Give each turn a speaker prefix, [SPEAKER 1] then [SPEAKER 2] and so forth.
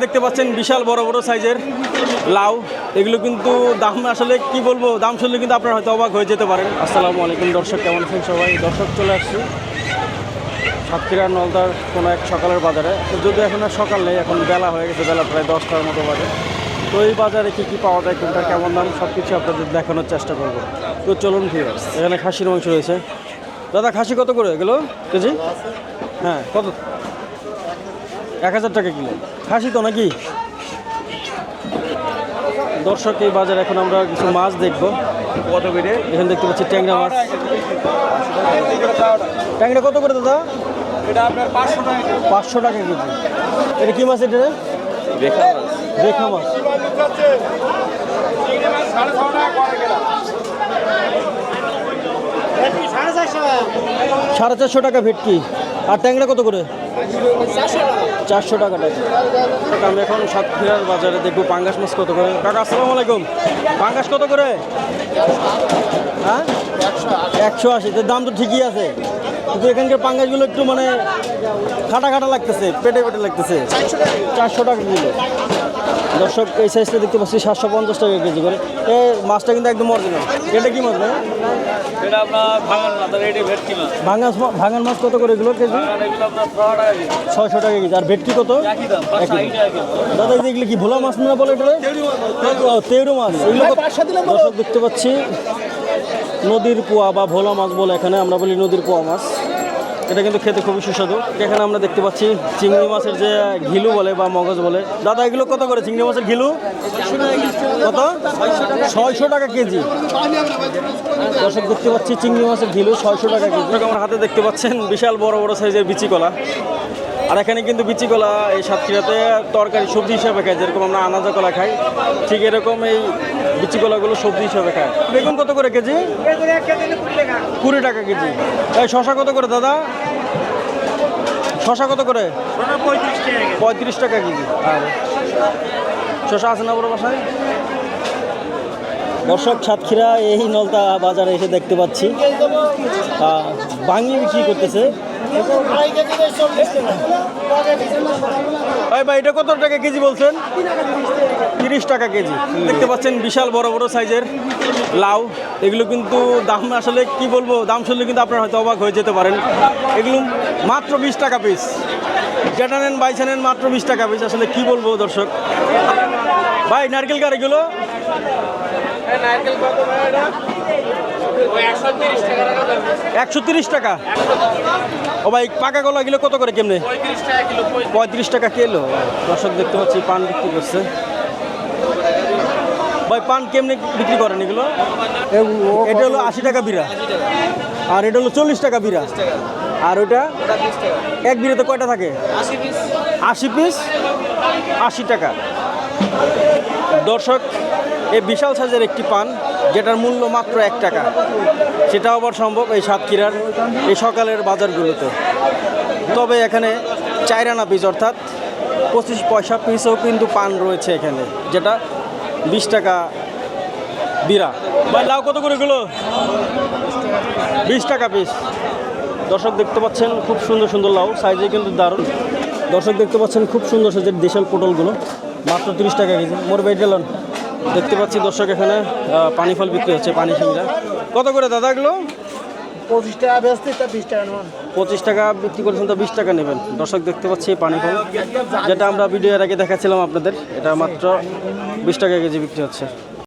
[SPEAKER 1] দেখতে পাচ্ছেন বিশাল বড় বড় সাইজের লাউ। এগুলো কিন্তু দাম আসলে কি বলবো, দাম শুনলে কিন্তু আপনারা হয়তো অবাক হয়ে যেতে পারেন। আসসালামু আলাইকুম দর্শক, কেমন আছেন সবাই? দর্শক চলে আসছি সাতক্ষীরা নলতার কোনো এক সকালের বাজারে। যদিও এখন আর সকাল নেই, এখন বেলা হয়ে গেছে, বেলা প্রায় 10টার মতো বাজে। তো এই বাজারে কী কী পাওয়া যায়, কোনটা কেমন দাম, সব কিছু আপনাদের দেখানোর চেষ্টা করব। তো চলুন ভিউয়ার্স, এখানে খাসির মাংস রয়েছে। দাদা খাসি কত করে এগুলো কেজি? হ্যাঁ কত? 1000 টাকা কিলো খাসি তো নাকি? দর্শক এই বাজারে এখন আমরা কিছু মাছ দেখবো কত করে। এখানে দেখতে পাচ্ছি ট্যাংরা মাছ। ট্যাংরা কত করে দাদা?
[SPEAKER 2] এটা আপনার
[SPEAKER 1] 500 টাকা কেজি। এটা কি মাছ? এটা রেখা মাছ। 450 টাকা ভেটকি। আর ট্যাংরা কত করে? 400 টাকা। আমরা এখন সাতক্ষীরার বাজারে দেখবো পাঙ্গাস মাছ কত করে। কাকা আসসালামু আলাইকুম। পাঙ্গাস কত করে? হ্যাঁ 180। তো দাম তো ঠিকই আছে, কিন্তু এখানকার পাঙ্গাসগুলো একটু মানে খাটা খাটা লাগতেছে, পেটে পেটে লাগতেছে। 400 টাকা কিলো। দর্শক এই সাইজটা দেখতে পাচ্ছি 750 টাকা কেজি করে। এই মাছটা কিন্তু একদম অরিজিনাল। এটা কি মাছ ভাই?
[SPEAKER 2] এটা আপনার ভাঙান মাছ, আর এটা ভেটকি মাছ।
[SPEAKER 1] ভাঙান মাছ কত করে এগুলো কেজি?
[SPEAKER 2] এগুলো আপনার 600 টাকা কেজি।
[SPEAKER 1] 600 টাকা কেজি। আর ভেটকি কত?
[SPEAKER 2] একই দাম, 560 টাকা কেজি।
[SPEAKER 1] দাদা এগুলো কি ভোলা মাছ না বলে? এটা তেউরু মাছ। এগুলো দর্শক দেখতে পাচ্ছি নদীর পোয়া বা ভোলা মাছ বলে এখানে, আমরা বলি নদীর পোয়া মাছ। এটা কিন্তু খেতে খুবই সুস্বাদু। এখানে আমরা দেখতে পাচ্ছি চিংড়ি মাছের যে ঘিলু বলে বা মগজ বলে। দাদা এগুলো কত করে চিংড়ি মাছের ঘিলু? কত? 600 টাকা কেজি। দর্শক দেখতে পাচ্ছি চিংড়ি মাছের ঘিলু 600 টাকা কেজি। আমার হাতে দেখতে পাচ্ছেন বিশাল বড় বড় সাইজের বিচি কলা। আর এখানে কিন্তু বিচি কলা এই সাতক্ষীরাতে তরকারি সবজি হিসাবে খায়, যেরকম আমরা আনাজা কলা খাই, ঠিক এরকম এই বিচি কলাগুলো সবজি হিসাবে খায়। বেগুন কত করে কেজি? 20 টাকা কেজি। এই শশা কত করে দাদা? শশা কত করে? 35 টাকা কেজি। আর শশা আছে না বড় বাসায়? দর্শক দর্শক এই নলতা বাজারে এসে দেখতে পাচ্ছি বাঙি বিক্রি করতেছে। ভাই এটা কত টাকা কেজি বলছেন? 30 টাকা কেজি। দেখতে পাচ্ছেন বিশাল বড় বড় সাইজের লাউ। এগুলো কিন্তু দাম আসলে কি বলবো, দাম শুনলে কিন্তু আপনারা হয়তো অবাক হয়ে যেতে পারেন। এগুলো মাত্র 20 টাকা পিস। যেটা নেন বাইসা নেন, মাত্র 20 টাকা পিস। আসলে কি বলবো দর্শক। ভাই নারকেল কার এগুলো? 130 টাকা। ও ভাই পাকা কলা এগুলো কত করে কেমনে? 35 টাকা কিলো। দর্শক দেখতে পাচ্ছি পান বিক্রি করছে। ভাই পান কেমনে বিক্রি করেন এগুলো? এটা হলো 80 টাকা বিড়া, আর এটা হলো 40 টাকা বিড়া। আর ওইটা এক বিড়াতে কয়টা থাকে? 80 পিস, 80 টাকা। দর্শক এই বিশাল সাইজের একটি পান, যেটার মূল্য মাত্র 1 টাকা, সেটাও আবার সম্ভব এই সাতক্ষীরার এই সকালের বাজারগুলোতে। তবে এখানে 4 আনা পিস, অর্থাৎ 25 পয়সা পিসও কিন্তু পান রয়েছে এখানে, যেটা 20 টাকা বিড়া। ভাই লাউ কত করে এগুলো? 20 টাকা পিস। দর্শক দেখতে পাচ্ছেন খুব সুন্দর সুন্দর লাউ, সাইজে কিন্তু দারুণ। দর্শক দেখতে পাচ্ছেন খুব সুন্দর সাইজের দেশাল পটলগুলো, মাত্র 30 টাকা কেজি। মোর বেডেলন দেখতে পাচ্ছি দর্শক এখানে পানি ফল বিক্রি হচ্ছে, পানি সিংড়া। কত করে দাদা এগুলো?
[SPEAKER 2] 25 টাকা বেচতে, 20 টাকা নেবেন।
[SPEAKER 1] 25 টাকা বিক্রি করেছেন, তো 20 টাকা নেবেন। দর্শক দেখতে পাচ্ছি পানি ফল, যেটা আমরা ভিডিওর আগে দেখাচ্ছিলাম আপনাদের, এটা মাত্র 20 টাকা কেজি বিক্রি হচ্ছে।